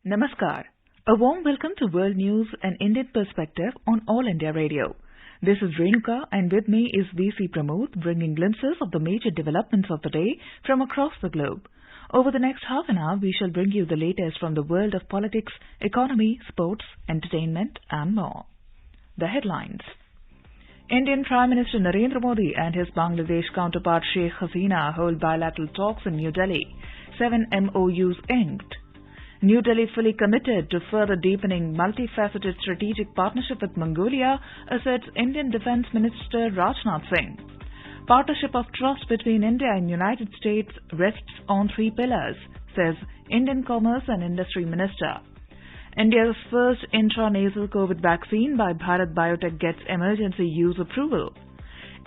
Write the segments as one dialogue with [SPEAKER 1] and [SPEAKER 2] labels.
[SPEAKER 1] Namaskar. A warm welcome to World News and Indian Perspective on All India Radio. This is Renuka and with me is VC Pramod bringing glimpses of the major developments of the day from across the globe. Over the next half an hour, we shall bring you the latest from the world of politics, economy, sports, entertainment and more. The headlines. Indian Prime Minister Narendra Modi and his Bangladesh counterpart Sheikh Hasina hold bilateral talks in New Delhi. 7 MOUs inked. New Delhi fully committed to further deepening multifaceted strategic partnership with Mongolia, asserts Indian Defence Minister Rajnath Singh. Partnership of trust between India and United States rests on 3 pillars, says Indian Commerce and Industry Minister. India's first intranasal COVID vaccine by Bharat Biotech gets emergency use approval.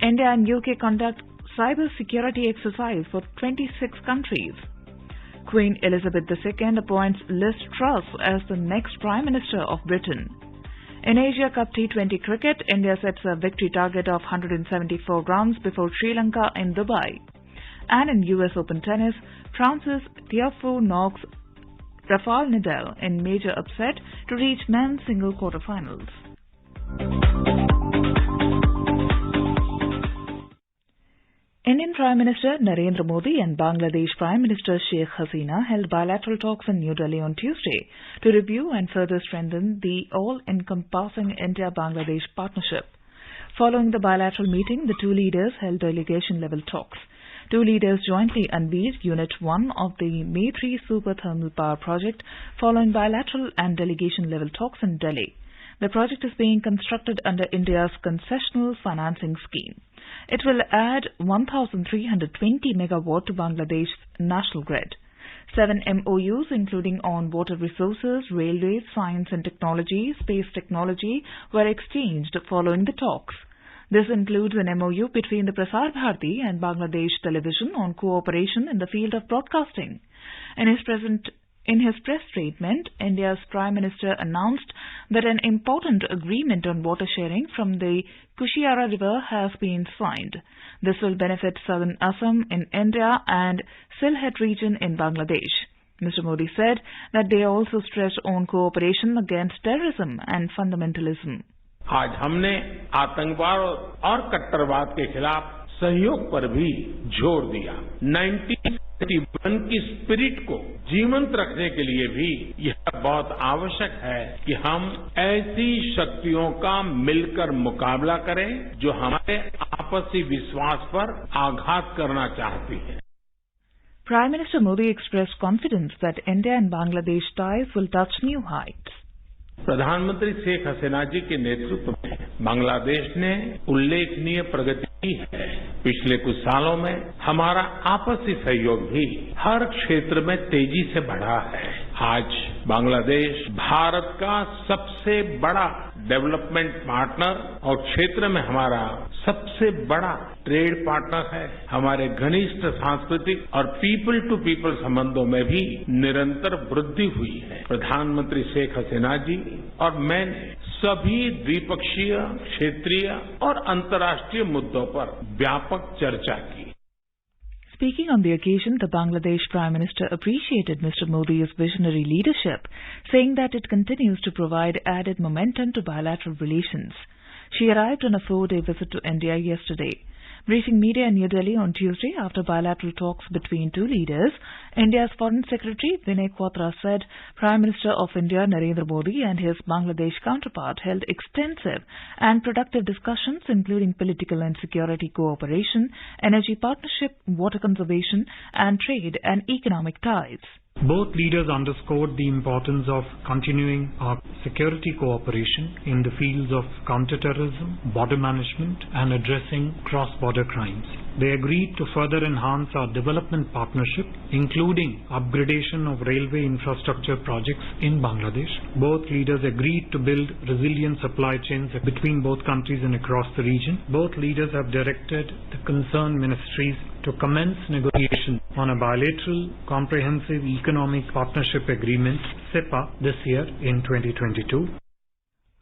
[SPEAKER 1] India and UK conduct cyber security exercise for 26 countries. Queen Elizabeth II appoints Liz Truss as the next Prime Minister of Britain. In Asia Cup T20 cricket, India sets a victory target of 174 runs before Sri Lanka in Dubai. And in US Open tennis, France's Tiafoe knocks Rafael Nadal in major upset to reach men's single quarterfinals. Indian Prime Minister Narendra Modi and Bangladesh Prime Minister Sheikh Hasina held bilateral talks in New Delhi on Tuesday to review and further strengthen the all-encompassing India-Bangladesh partnership. Following the bilateral meeting, the two leaders held delegation-level talks. Two leaders jointly unveiled Unit 1 of the May 3 Super Thermal Power Project following bilateral and delegation-level talks in Delhi. The project is being constructed under India's concessional financing scheme. It will add 1,320 megawatt to Bangladesh's national grid. 7 MOUs, including on water resources, railways, science and technology, space technology, were exchanged following the talks. This includes an MOU between the Prasar Bharati and Bangladesh Television on cooperation in the field of broadcasting. In his press statement, India's Prime Minister announced that an important agreement on water sharing from the Kushiara River has been signed. This will benefit southern Assam in India and Sylhet region in Bangladesh. Mr. Modi said that they also stressed on cooperation against terrorism and fundamentalism.
[SPEAKER 2] आज हमने आतंकवाद और कट्टरवाद के खिलाफ सहयोग पर भी जोर दिया। 1971 की स्पिरिट को जीवंत रखने के लिए भी यह बहुत आवश्यक है कि हम ऐसी शक्तियों का मिलकर मुकाबला करें जो हमारे आपसी विश्वास पर आघात करना चाहती हैं।
[SPEAKER 1] Prime Minister Modi expressed confidence that India and Bangladesh ties will touch new heights.
[SPEAKER 2] प्रधानमंत्री शेख हसीना जी के नेतृत्व में बांग्लादेश ने उल्लेखनीय प्रगति की है। पिछले कुछ सालों में हमारा आपसी सहयोग भी हर क्षेत्र में तेजी से बढ़ा है। आज बांग्लादेश भारत का सबसे बड़ा डेवलपमेंट पार्टनर और क्षेत्र में हमारा सबसे बड़ा ट्रेड पार्टनर है। हमारे घनिष्ठ सांस्कृतिक और पीपल टू पीपल संबंधों में भी निरंतर वृद्धि हुई है। प्रधानमंत्री शेख हसीना जी और मैंने सभी द्विपक्षीय, क्षेत्रीय और अंतर्राष्ट्रीय मुद्दों पर व्यापक चर्चा की।
[SPEAKER 1] Speaking on the occasion, the Bangladesh Prime Minister appreciated Mr. Modi's visionary leadership, saying that it continues to provide added momentum to bilateral relations. She arrived on a 4-day visit to India yesterday. Briefing media in New Delhi on Tuesday after bilateral talks between two leaders, India's Foreign Secretary Vinay Quatra said Prime Minister of India Narendra Modi and his Bangladesh counterpart held extensive and productive discussions including political and security cooperation, energy partnership, water conservation and trade and economic ties.
[SPEAKER 3] Both leaders underscored the importance of continuing our security cooperation in the fields of counterterrorism, border management, and addressing cross-border crimes. They agreed to further enhance our development partnership, including upgradation of railway infrastructure projects in Bangladesh. Both leaders agreed to build resilient supply chains between both countries and across the region. Both leaders have directed the concerned ministries to commence negotiations on a bilateral comprehensive economic partnership agreement, CEPA, this year in 2022.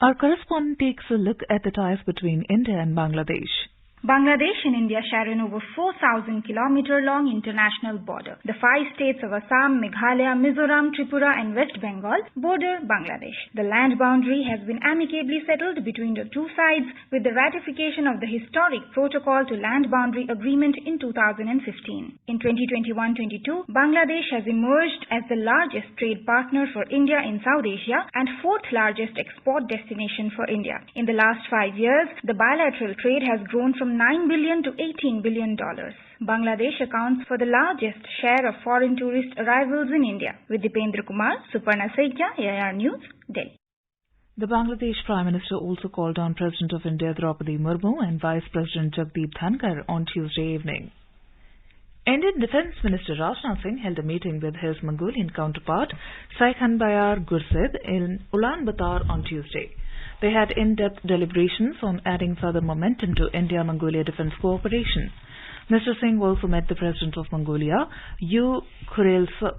[SPEAKER 1] Our correspondent takes a look at the ties between India and Bangladesh.
[SPEAKER 4] Bangladesh and India share an over 4,000-kilometer-long international border. The 5 states of Assam, Meghalaya, Mizoram, Tripura and West Bengal border Bangladesh. The land boundary has been amicably settled between the two sides with the ratification of the historic Protocol to Land Boundary Agreement in 2015. In 2021-22, Bangladesh has emerged as the largest trade partner for India in South Asia and 4th largest export destination for India. In the last 5 years, the bilateral trade has grown from $9 billion to $18 billion. Bangladesh accounts for the largest share of foreign tourist arrivals in India. With Dipendra Kumar, Suparna Saikia, AIR News, Delhi.
[SPEAKER 1] The Bangladesh Prime Minister also called on President of India Draupadi Murmu and Vice President Jagdeep Dhankar on Tuesday evening. Indian Defence Minister Rajnath Singh held a meeting with his Mongolian counterpart Saikhanbayar Gursid in Ulaanbaatar on Tuesday. They had in-depth deliberations on adding further momentum to India-Mongolia defence cooperation. Mr. Singh also met the President of Mongolia, U Khurelsukh.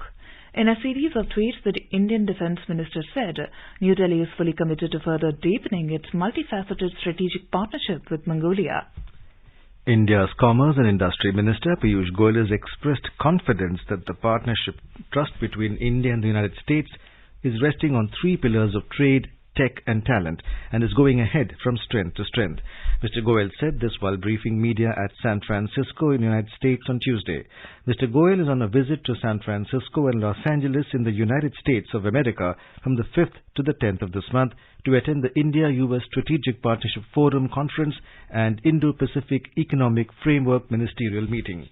[SPEAKER 1] In a series of tweets, the Indian Defence Minister said New Delhi is fully committed to further deepening its multifaceted strategic partnership with Mongolia.
[SPEAKER 5] India's Commerce and Industry Minister Piyush Goyal has expressed confidence that the partnership trust between India and the United States is resting on 3 pillars of trade, tech and talent and is going ahead from strength to strength. Mr. Goyal said this while briefing media at San Francisco in the United States on Tuesday. Mr. Goyal is on a visit to San Francisco and Los Angeles in the United States of America from the 5th to the 10th of this month to attend the India-US Strategic Partnership Forum Conference and Indo-Pacific Economic Framework Ministerial Meeting.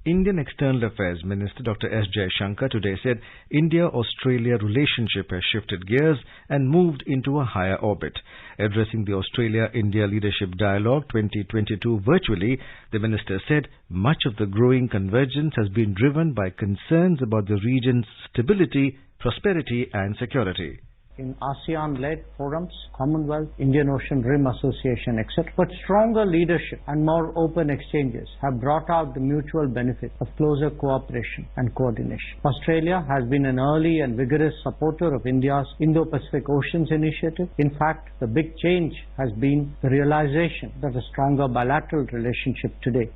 [SPEAKER 5] Indian External Affairs Minister Dr. S. Jaishankar today said India-Australia relationship has shifted gears and moved into a higher orbit. Addressing the Australia-India Leadership Dialogue 2022 virtually, the minister said much of the growing convergence has been driven by concerns about the region's stability, prosperity and security.
[SPEAKER 6] In ASEAN-led forums, Commonwealth, Indian Ocean Rim Association, etc. But stronger leadership and more open exchanges have brought out the mutual benefit of closer cooperation and coordination. Australia has been an early and vigorous supporter of India's Indo-Pacific Oceans Initiative. In fact, the big change has been the realization that a stronger bilateral relationship today.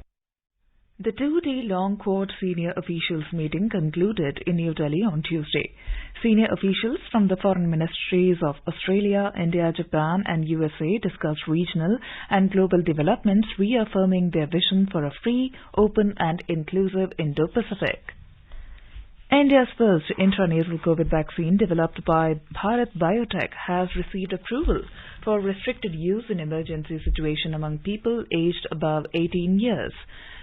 [SPEAKER 1] The 2-day-long Quad senior officials meeting concluded in New Delhi on Tuesday. Senior officials from the foreign ministries of Australia, India, Japan and USA discussed regional and global developments, reaffirming their vision for a free, open and inclusive Indo-Pacific. India's first intranasal COVID vaccine developed by Bharat Biotech has received approval for restricted use in emergency situation among people aged above 18 years.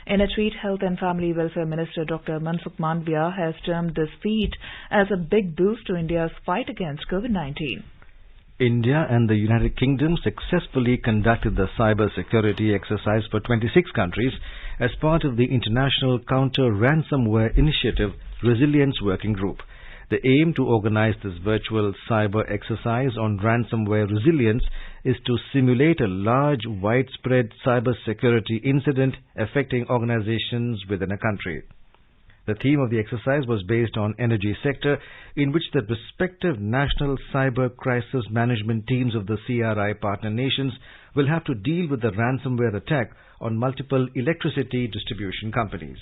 [SPEAKER 1] In a tweet, Health and Family Welfare Minister Dr. Mansukh Mandavia has termed this feat as a big boost to India's fight against COVID-19.
[SPEAKER 5] India and the United Kingdom successfully conducted the cyber security exercise for 26 countries as part of the International Counter-Ransomware Initiative Resilience Working Group. The aim to organize this virtual cyber exercise on ransomware resilience is to simulate a large, widespread cyber security incident affecting organizations within a country. The theme of the exercise was based on energy sector, in which the respective national cyber crisis management teams of the CRI partner nations will have to deal with the ransomware attack on multiple electricity distribution companies.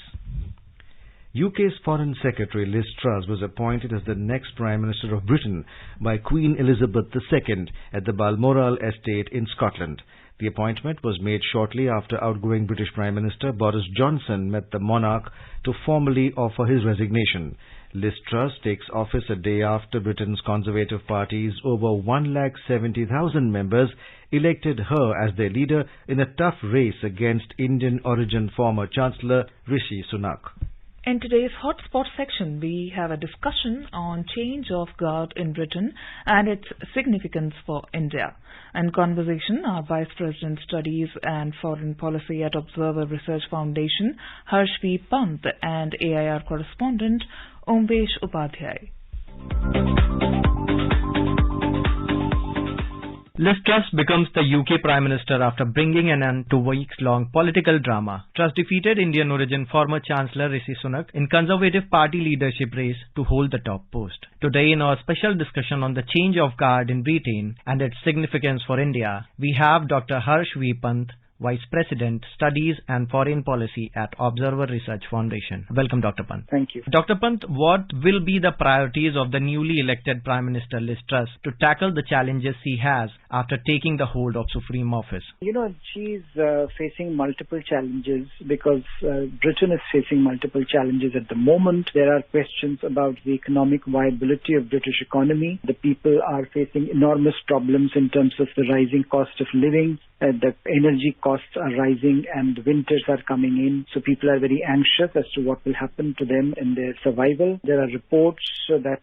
[SPEAKER 5] UK's Foreign Secretary Liz Truss was appointed as the next Prime Minister of Britain by Queen Elizabeth II at the Balmoral Estate in Scotland. The appointment was made shortly after outgoing British Prime Minister Boris Johnson met the monarch to formally offer his resignation. Liz Truss takes office a day after Britain's Conservative Party's over 170,000 members elected her as their leader in a tough race against Indian origin former Chancellor Rishi Sunak.
[SPEAKER 1] In today's Hotspot section, we have a discussion on change of guard in Britain and its significance for India. In conversation, our Vice President Studies and Foreign Policy at Observer Research Foundation, Harsh V. Pant, and AIR correspondent Omvesh Upadhyay.
[SPEAKER 7] Liz Truss becomes the UK Prime Minister after bringing an end to weeks-long political drama. Truss defeated Indian origin former Chancellor Rishi Sunak in Conservative Party leadership race to hold the top post. Today, in our special discussion on the change of guard in Britain and its significance for India, we have Dr. Harsh V. Pant, Vice President, Studies and Foreign Policy at Observer Research Foundation. Welcome, Dr. Pant.
[SPEAKER 8] Thank you.
[SPEAKER 7] Dr. Pant, what will be the priorities of the newly elected Prime Minister Liz Truss to tackle the challenges she has after taking the hold of Supreme Office?
[SPEAKER 8] She's facing multiple challenges because Britain is facing multiple challenges at the moment. There are questions about the economic viability of British economy. The people are facing enormous problems in terms of the rising cost of living. The energy costs are rising and winters are coming in. So people are very anxious as to what will happen to them in their survival. There are reports that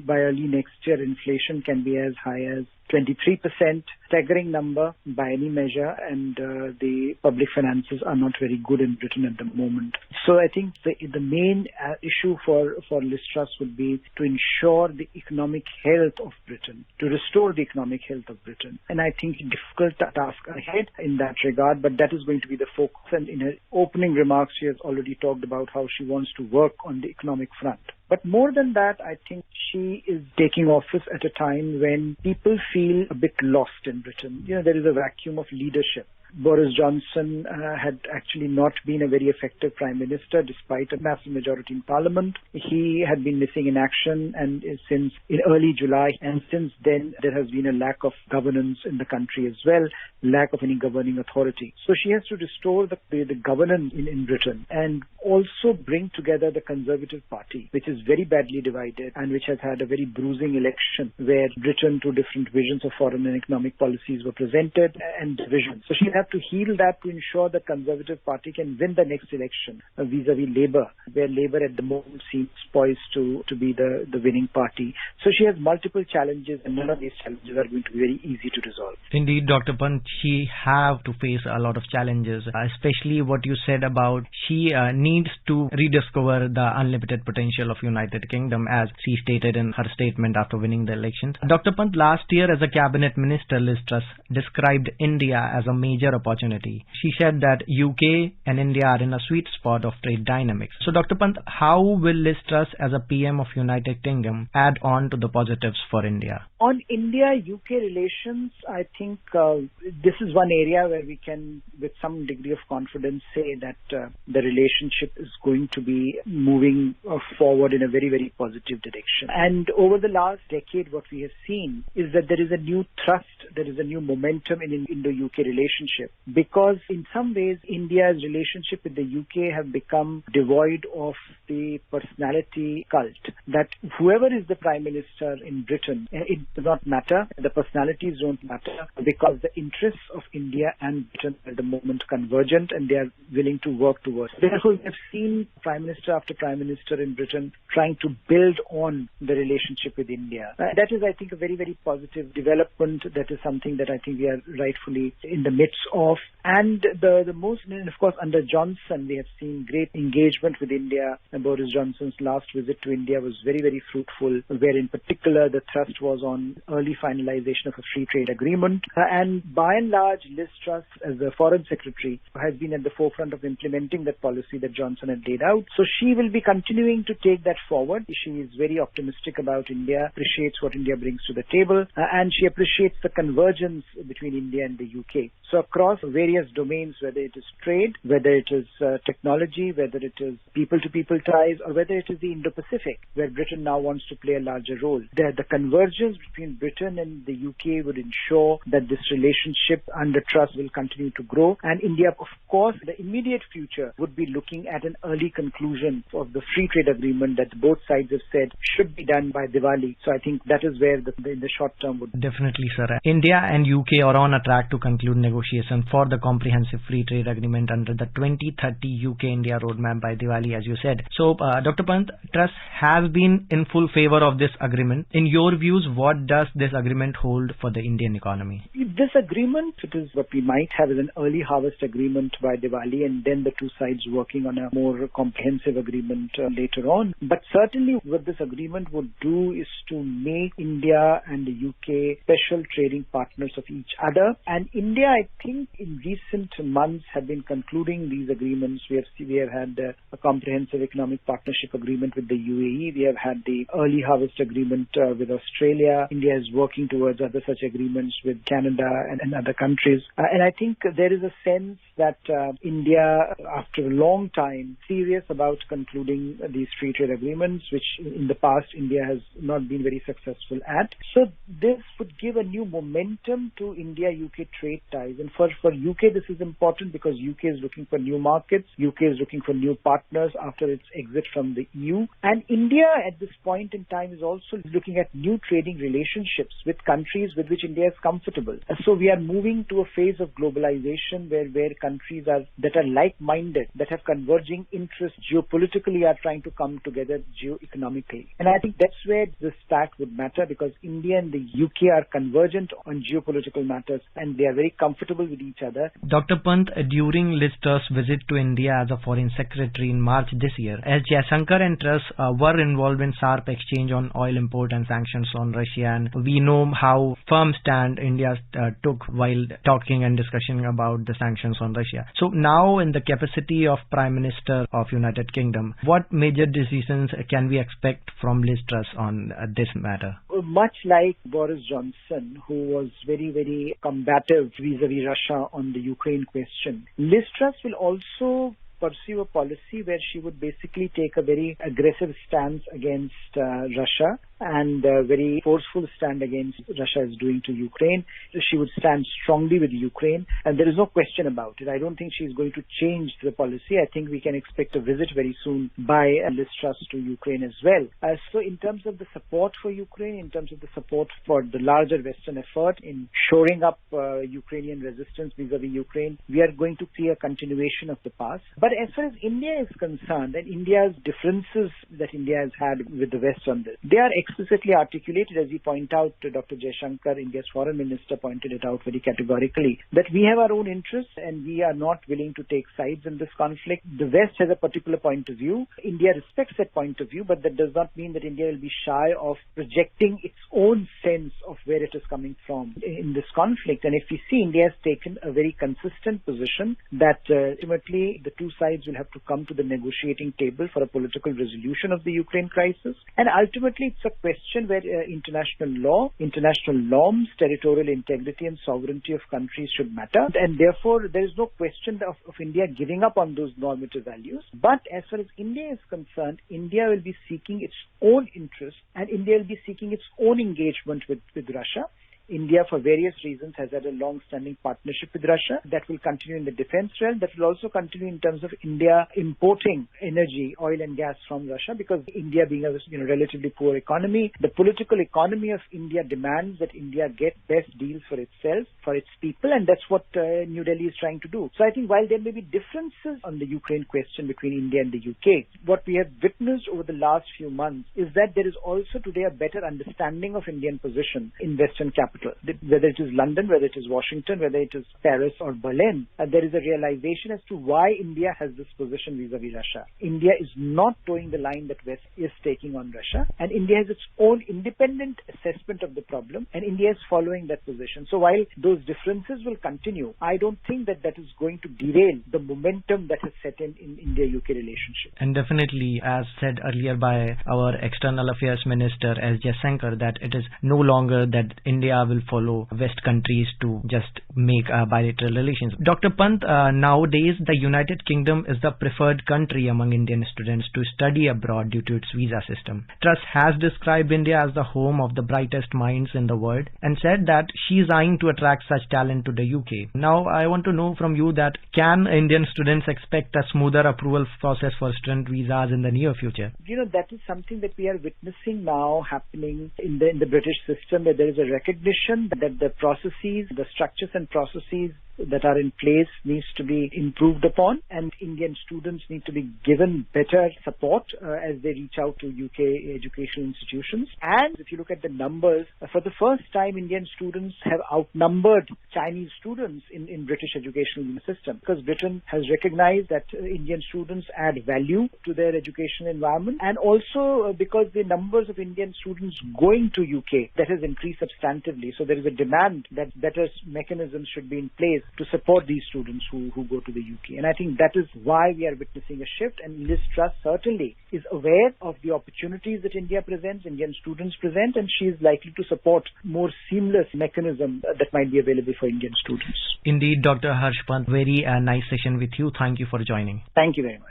[SPEAKER 8] by early next year, inflation can be as high as 23%, staggering number by any measure, and the public finances are not very good in Britain at the moment. So I think the main issue for Liz Truss would be to ensure the economic health of Britain, to restore the economic health of Britain. And I think a difficult task ahead in that regard, but that is going to be the focus. And in her opening remarks, she has already talked about how she wants to work on the economic front. But more than that, I think she is taking office at a time when people feel a bit lost in Britain. There is a vacuum of leadership. Boris Johnson had actually not been a very effective Prime Minister despite a massive majority in Parliament. He had been missing in action and since in early July, and since then there has been a lack of governance in the country as well, lack of any governing authority. So she has to restore the governance in Britain and also bring together the Conservative Party, which is very badly divided and which has had a very bruising election where Britain, two different visions of foreign and economic policies were presented and division. So she have to heal that to ensure the Conservative Party can win the next election vis-a-vis Labour, where Labour at the moment seems poised to be the winning party. So she has multiple challenges, and none of these challenges are going to be very easy to resolve.
[SPEAKER 7] Indeed, Dr. Pant, she have to face a lot of challenges, especially what you said about she needs to rediscover the unlimited potential of United Kingdom, as she stated in her statement after winning the elections. Dr. Pant, last year as a cabinet minister, Liz Truss described India as a major opportunity. She said that UK and India are in a sweet spot of trade dynamics. So Dr. Pant, how will Liz Truss as a PM of United Kingdom add on to the positives for India?
[SPEAKER 8] On India-UK relations, I think this is one area where we can, with some degree of confidence, say that the relationship is going to be moving forward in a very, very positive direction. And over the last decade, what we have seen is that there is a new thrust, there is a new momentum in Indo-UK relationship, because in some ways, India's relationship with the UK have become devoid of the personality cult. That whoever is the Prime Minister in Britain, it does not matter. The personalities don't matter, because the interests of India and Britain are at the moment convergent, and they are willing to work towards. Therefore, we have seen Prime Minister after Prime Minister in Britain trying to build on the relationship with India. That is, I think, a very, very positive development. That is something that I think we are rightfully in the midst of. And the most, and of course, under Johnson, we have seen great engagement with India. And Boris Johnson's last visit to India was very, very fruitful, where in particular the thrust was on early finalization of a free trade agreement. And by and large, Liz Truss, as the Foreign Secretary, has been at the forefront of implementing that policy that Johnson had laid out. So she will be continuing to take that forward. She is very optimistic about India, appreciates what India brings to the table, and she appreciates the convergence between India and the UK. So across various domains, whether it is trade, whether it is technology, whether it is people-to-people ties, or whether it is the Indo-Pacific, where Britain now wants to play a larger role. The convergence between Britain and the UK would ensure that this relationship under Truss will continue to grow. And India, of course, the immediate future would be looking at an early conclusion of the free trade agreement that both sides have said should be done by Diwali. So I think that is where in the short term would...
[SPEAKER 7] Definitely, sir. India and UK are on a track to conclude negotiations for the comprehensive free trade agreement under the 2030 UK-India roadmap by Diwali, as you said. So, Dr. Pant, Truss has been in full favor of this agreement. In your views, what does this agreement hold for the Indian economy?
[SPEAKER 8] This agreement, it is what we might have as an early harvest agreement by Diwali, and then the two sides working on a more comprehensive agreement later on. But certainly what this agreement would do is to make India and the UK special trading partners of each other. And India, I I think in recent months have been concluding these agreements. We have had a comprehensive economic partnership agreement with the UAE. We have had the early harvest agreement with Australia. India is working towards other such agreements with Canada and other countries. And I think there is a sense that India, after a long time, serious about concluding these free trade agreements, which in the past India has not been very successful at. So this would give a new momentum to India-UK trade ties. And for UK, this is important because UK is looking for new markets. UK is looking for new partners after its exit from the EU. And India at this point in time is also looking at new trading relationships with countries with which India is comfortable. So we are moving to a phase of globalization where countries that are like-minded, that have converging interests geopolitically, are trying to come together geo-economically. And I think that's where this pact would matter, because India and the UK are convergent on geopolitical matters and they are very comfortable with each other.
[SPEAKER 7] Dr. Pant, during Liz Truss's visit to India as a foreign secretary in March this year, as Jaishankar and Truss were involved in sharp exchange on oil import and sanctions on Russia, and we know how firm stand India took while talking and discussing about the sanctions on Russia. So now, in the capacity of Prime Minister of United Kingdom, what major decisions can we expect from Liz Truss on this matter?
[SPEAKER 8] Much like Boris Johnson, who was very, very combative vis-a-vis Russia on the Ukraine question, Liz Truss will also pursue a policy where she would basically take a very aggressive stance against Russia and a very forceful stand against Russia is doing to Ukraine. She would stand strongly with Ukraine, and there is no question about it. I don't think she's going to change the policy. I think we can expect a visit very soon by Liz Truss to Ukraine as well. So in terms of the support for Ukraine, in terms of the support for the larger Western effort in shoring up Ukrainian resistance vis-a-vis Ukraine, we are going to see a continuation of the past. But as far as India is concerned, and India's differences that India has had with the West on this, they are explicitly articulated, as you point out. Dr. Jaishankar, India's foreign minister, pointed it out very categorically, that we have our own interests and we are not willing to take sides in this conflict. The West has a particular point of view. India respects that point of view, but that does not mean that India will be shy of projecting its own sense of where it is coming from in this conflict. And if we see, India has taken a very consistent position that ultimately the two sides will have to come to the negotiating table for a political resolution of the Ukraine crisis. And ultimately, it's a question where international law, international norms, territorial integrity and sovereignty of countries should matter. And therefore, there is no question of India giving up on those normative values. But as far as India is concerned, India will be seeking its own interests and India will be seeking its own engagement with Russia. India, for various reasons, has had a long-standing partnership with Russia that will continue in the defense realm, that will also continue in terms of India importing energy, oil and gas from Russia, because India being a relatively poor economy, the political economy of India demands that India get best deals for itself, for its people, and that's what New Delhi is trying to do. So I think while there may be differences on the Ukraine question between India and the UK, what we have witnessed over the last few months is that there is also today a better understanding of Indian position in Western capitals. Whether it is London, whether it is Washington, whether it is Paris or Berlin, there is a realization as to why India has this position vis-a-vis Russia. India is not towing the line that West is taking on Russia, and India has its own independent assessment of the problem, and India is following that position. So while those differences will continue, I don't think that is going to derail the momentum that has set in India-UK relationship.
[SPEAKER 7] And definitely, as said earlier by our External Affairs Minister S. Jaishankar, that it is no longer that India will follow West countries to just make bilateral relations. Dr. Pant, nowadays the United Kingdom is the preferred country among Indian students to study abroad due to its visa system. Truss has described India as the home of the brightest minds in the world and said that she is eyeing to attract such talent to the UK. Now, I want to know from you that can Indian students expect a smoother approval process for student visas in the near future?
[SPEAKER 8] That is something that we are witnessing now happening in the British system, where there is a recognition that the processes, the structures and processes that are in place needs to be improved upon, and Indian students need to be given better support as they reach out to UK educational institutions. And if you look at the numbers, for the first time Indian students have outnumbered Chinese students in British educational system, because Britain has recognized that Indian students add value to their educational environment, and also because the numbers of Indian students going to UK, that has increased substantively. differently. So there is a demand that better mechanisms should be in place to support these students who go to the UK. And I think that is why we are witnessing a shift. And Liz Truss certainly is aware of the opportunities that India presents, Indian students present, and she is likely to support more seamless mechanism that might be available for Indian students.
[SPEAKER 7] Indeed, Dr. Harsh Pant, very nice session with you. Thank you for joining.
[SPEAKER 8] Thank you very much.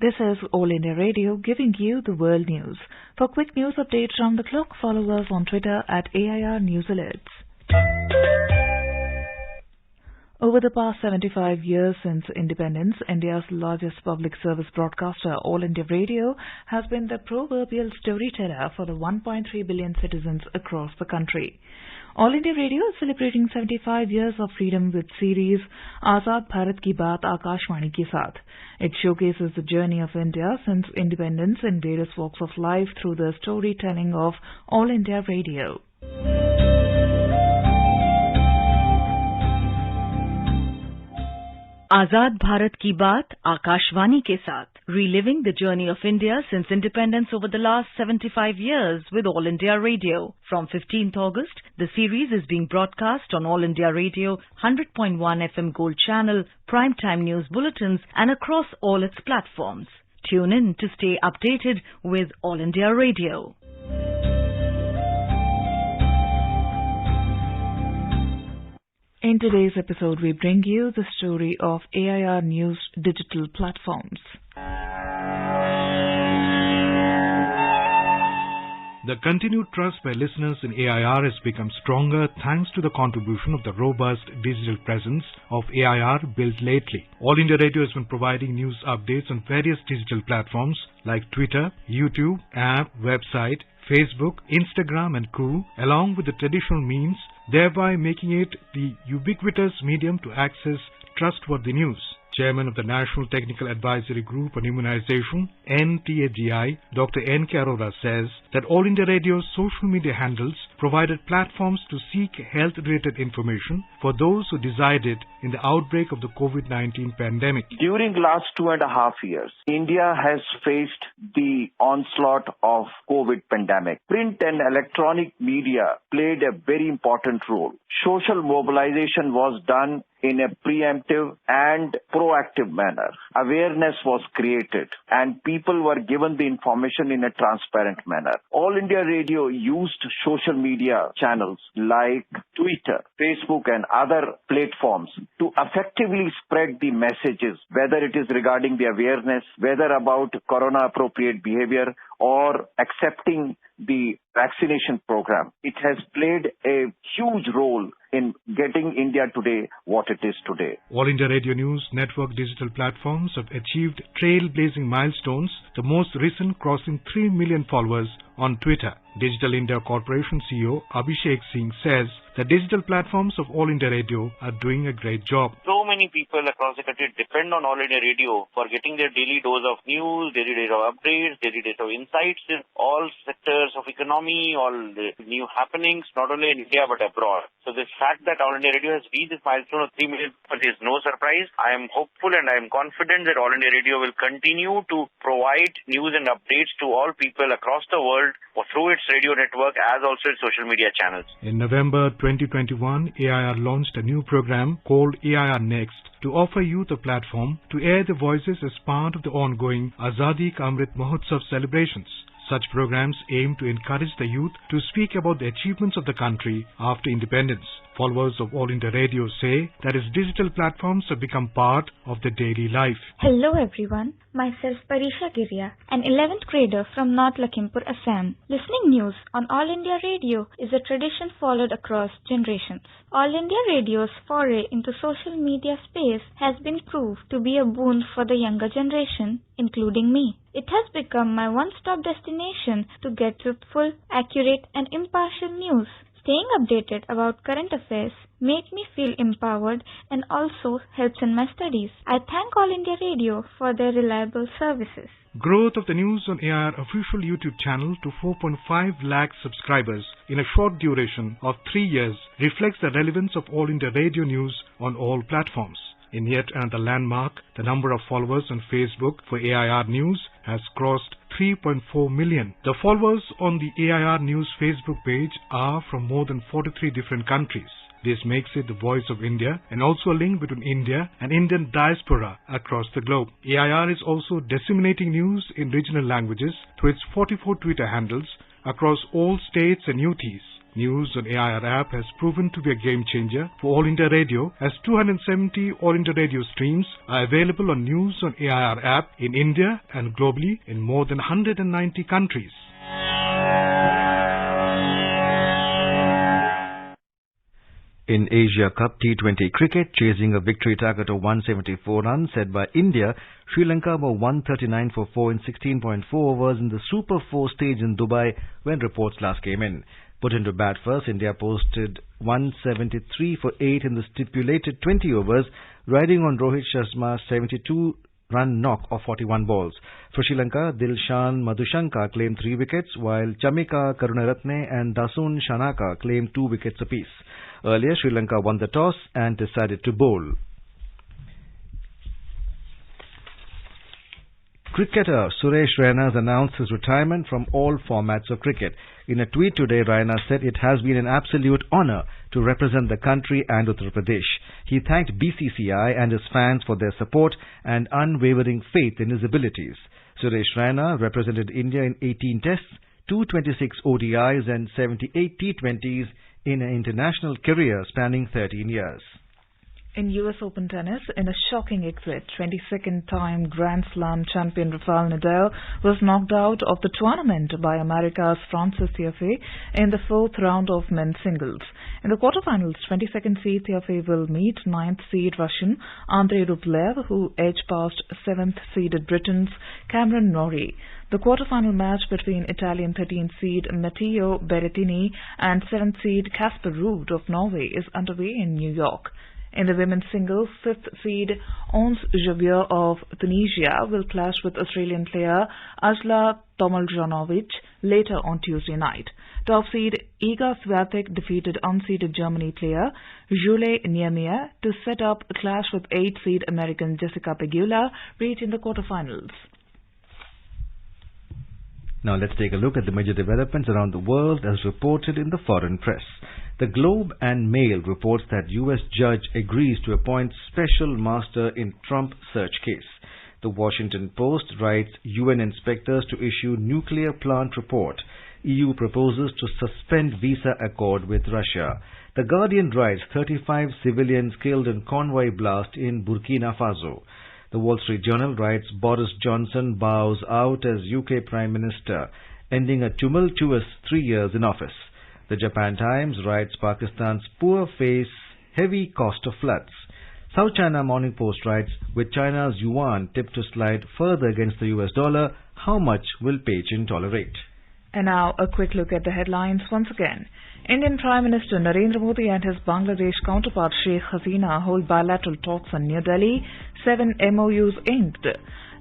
[SPEAKER 1] This is All India Radio giving you the world news. For quick news updates round the clock, follow us on Twitter at AIR News Alerts. Over the past 75 years since independence, India's largest public service broadcaster, All India Radio, has been the proverbial storyteller for the 1.3 billion citizens across the country. All India Radio is celebrating 75 years of freedom with series Azad Bharat Ki Baat Akashvani Ke Saath. It showcases the journey of India since independence in various walks of life through the storytelling of All India Radio.
[SPEAKER 9] Azad Bharat Ki Baat Akashvani Ke Saath, reliving the journey of India since independence over the last 75 years with All India Radio. From 15th August, the series is being broadcast on All India Radio, 100.1 FM Gold Channel, primetime news bulletins and across all its platforms. Tune in to stay updated with All India Radio.
[SPEAKER 1] In today's episode, we bring you the story of AIR News digital platforms.
[SPEAKER 10] The continued trust by listeners in AIR has become stronger thanks to the contribution of the robust digital presence of AIR built lately. All India Radio has been providing news updates on various digital platforms like Twitter, YouTube, app, website, Facebook, Instagram and Co., along with the traditional means, thereby making it the ubiquitous medium to access trustworthy news. Chairman of the National Technical Advisory Group on Immunization, NTAGI, Dr. N.K. Arora says that All India Radio's social media handles provided platforms to seek health-related information for those who desired it in the outbreak of the COVID-19 pandemic.
[SPEAKER 11] During last 2.5 years, India has faced the onslaught of COVID pandemic. Print and electronic media played a very important role. Social mobilization was done in a preemptive and proactive manner. Awareness was created and people were given the information in a transparent manner. All India Radio used social media channels like Twitter, Facebook and other platforms to effectively spread the messages, whether it is regarding the awareness, whether about corona appropriate behavior or accepting the vaccination program. It has played a huge role in getting India today what it is today.
[SPEAKER 10] All India Radio News network digital platforms have achieved trailblazing milestones, the most recent crossing 3 million followers on Twitter. Digital India Corporation CEO Abhishek Singh says the digital platforms of All India Radio are doing a great job.
[SPEAKER 12] So many people across the country depend on All India Radio for getting their daily dose of news, daily dose of updates, daily dose of insights in all sectors of economy, all the new happenings, not only in India but abroad. So this fact that All India Radio has reached this milestone of 3 million is no surprise. I am hopeful and I am confident that All India Radio will continue to provide news and updates to all people across the world through its radio network as also its social media channels.
[SPEAKER 10] In November 2021, AIR launched a new program called AIR Next to offer youth a platform to air their voices as part of the ongoing Azadi Ka Amrit Mahotsav celebrations. Such programs aim to encourage the youth to speak about the achievements of the country after independence. Followers of All India Radio say that its digital platforms have become part of their daily life.
[SPEAKER 13] Hello everyone, myself Parisha Girya, an 11th grader from North Lakhimpur, Assam. Listening news on All India Radio is a tradition followed across generations. All India Radio's foray into social media space has been proved to be a boon for the younger generation, including me. It has become my one-stop destination to get truthful, accurate and impartial news. Staying updated about current affairs make me feel empowered and also helps in my studies. I thank All India Radio for their reliable services.
[SPEAKER 10] Growth of the News on AIR official YouTube channel to 4.5 lakh subscribers in a short duration of 3 years reflects the relevance of All India Radio News on all platforms. In yet another landmark, the number of followers on Facebook for AIR News has crossed 3.4 million. The followers on the AIR News Facebook page are from more than 43 different countries. This makes it the voice of India and also a link between India and Indian diaspora across the globe. AIR is also disseminating news in regional languages through its 44 Twitter handles across all states and UTs. News on AIR app has proven to be a game changer for All India Radio, as 270 All India Radio streams are available on News on AIR app in India and globally in more than 190 countries.
[SPEAKER 5] In Asia Cup T20 cricket, chasing a victory target of 174 runs set by India, Sri Lanka were 139 for 4 in 16.4 overs in the Super 4 stage in Dubai when reports last came in. Put into bat first, India posted 173 for 8 in the stipulated 20 overs, riding on Rohit Sharma's 72-run knock of 41 balls. For Sri Lanka, Dilshan Madhushanka claimed 3 wickets, while Chamika Karunaratne and Dasun Shanaka claimed 2 wickets apiece. Earlier, Sri Lanka won the toss and decided to bowl. Cricketer Suresh Reynolds announced his retirement from all formats of cricket. In a tweet today, Raina said it has been an absolute honour to represent the country and Uttar Pradesh. He thanked BCCI and his fans for their support and unwavering faith in his abilities. Suresh Raina represented India in 18 tests, 226 ODIs and 78 T20s in an international career spanning 13 years.
[SPEAKER 1] In US Open tennis, in a shocking exit, 22nd-time Grand Slam champion Rafael Nadal was knocked out of the tournament by America's Francis Tiafoe in the 4th round of men's singles. In the quarterfinals, 22nd seed Tiafoe will meet 9th seed Russian Andrei Rublev, who edged past 7th seeded Britain's Cameron Norrie. The quarterfinal match between Italian 13th seed Matteo Berrettini and 7th seed Casper Ruud of Norway is underway in New York. In the women's singles, 5th seed Ons Jabeur of Tunisia will clash with Australian player Ajla Tomaljanovic later on Tuesday night. Top seed Iga Swiatek defeated unseeded Germany player Jules Niemier to set up a clash with 8th seed American Jessica Pegula, reaching the quarterfinals.
[SPEAKER 5] Now let's take a look at the major developments around the world as reported in the foreign press. The Globe and Mail reports that U.S. judge agrees to appoint special master in Trump search case. The Washington Post writes UN inspectors to issue nuclear plant report. EU proposes to suspend visa accord with Russia. The Guardian writes 35 civilians killed in convoy blast in Burkina Faso. The Wall Street Journal writes Boris Johnson bows out as UK Prime Minister, ending a tumultuous 3 years in office. The Japan Times writes Pakistan's poor face heavy cost of floods. South China Morning Post writes, with China's yuan tipped to slide further against the US dollar, how much will Beijing tolerate?
[SPEAKER 1] And now a quick look at the headlines once again. Indian Prime Minister Narendra Modi and his Bangladesh counterpart Sheikh Hasina hold bilateral talks in New Delhi. 7 MOUs inked.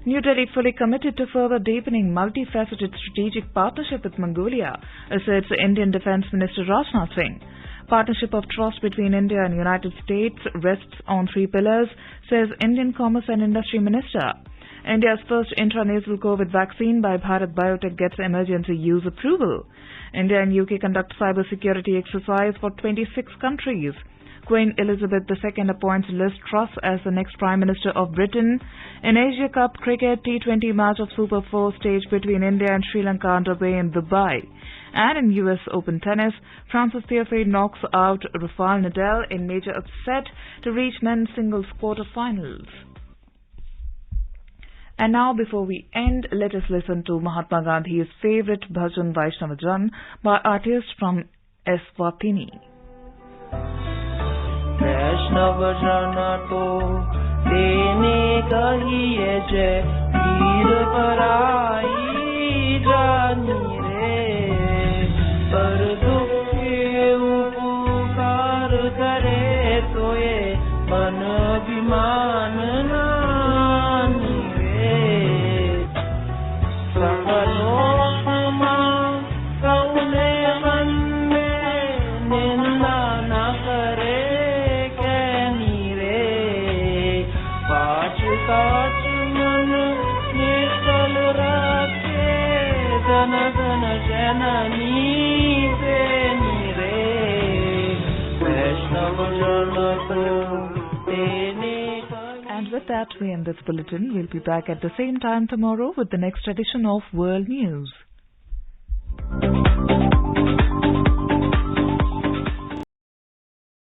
[SPEAKER 1] New Delhi fully committed to further deepening multifaceted strategic partnership with Mongolia, asserts Indian Defence Minister Rajnath Singh. Partnership of trust between India and United States rests on 3 pillars, says Indian Commerce and Industry Minister. India's first intranasal COVID vaccine by Bharat Biotech gets emergency use approval. India and UK conduct cybersecurity exercise for 26 countries. Queen Elizabeth II appoints Liz Truss as the next Prime Minister of Britain. In Asia Cup cricket, T20 match of Super 4 stage between India and Sri Lanka underway in Dubai. And in US Open tennis, Francis Tiafoe knocks out Rafael Nadal in major upset to reach men's singles quarterfinals. And now, before we end, let us listen to Mahatma Gandhi's favorite bhajan Vaishnava Jan by artists from Eswatini.
[SPEAKER 14] वैष्णव जन को देने कहिए जय वीर पराई जानी रे पर दुखे उपकार करे तो ये मन अभिमान नानी रे सकलों समान कौने मन में निंदा न करे काच मन निकल रखे जनगण जननी प्रेमी रे वैष्णव जन तो तेने.
[SPEAKER 1] And with that, we end this bulletin. We'll be back at the same time tomorrow with the next edition of World News.